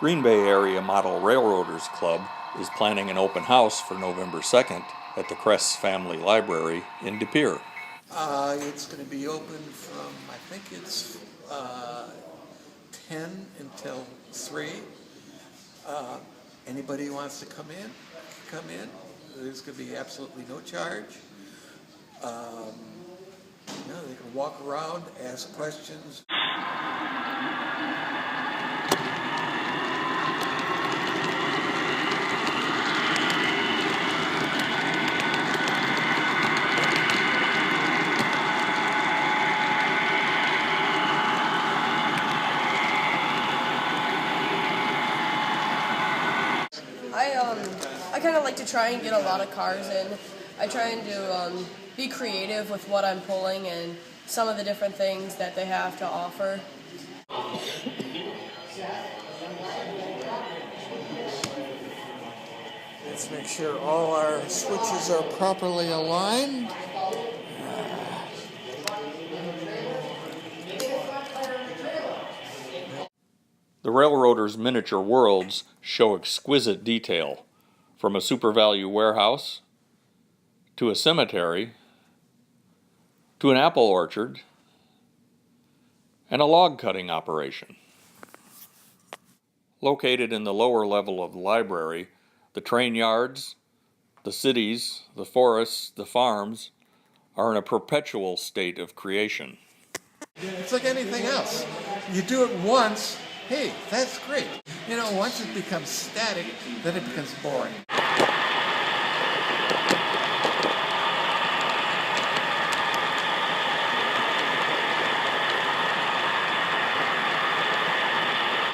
Green Bay Area Model Railroaders Club is planning an open house for November 2nd at the Kress Family Library in De Pere. It's going to be open from, I think it's 10 until 3. Anybody who wants to come in, come in. There's going to be absolutely no charge. They can walk around, ask questions. I kind of like to try and get a lot of cars in. I try and do be creative with what I'm pulling and some of the different things that they have to offer. Let's make sure all our switches are properly aligned. The Railroaders' miniature worlds show exquisite detail, from a super value warehouse, to a cemetery, to an apple orchard, and a log cutting operation. Located in the lower level of the library, the train yards, the cities, the forests, the farms are in a perpetual state of creation. It's like anything else. You do it once, hey, that's great. Once it becomes static, then it becomes boring.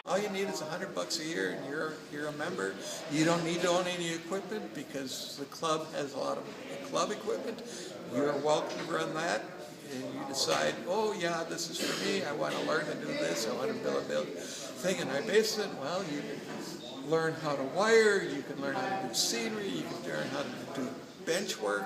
All you need is $100 a year, and you're a member. You don't need to own any equipment because the club has a lot of club equipment. You're welcome to run that, and you decide, oh yeah, this is for me. I want to learn to do this. I want to build a thing in my basement. Well, you can learn how to wire. You can learn how to do scenery. You can learn how to do bench work.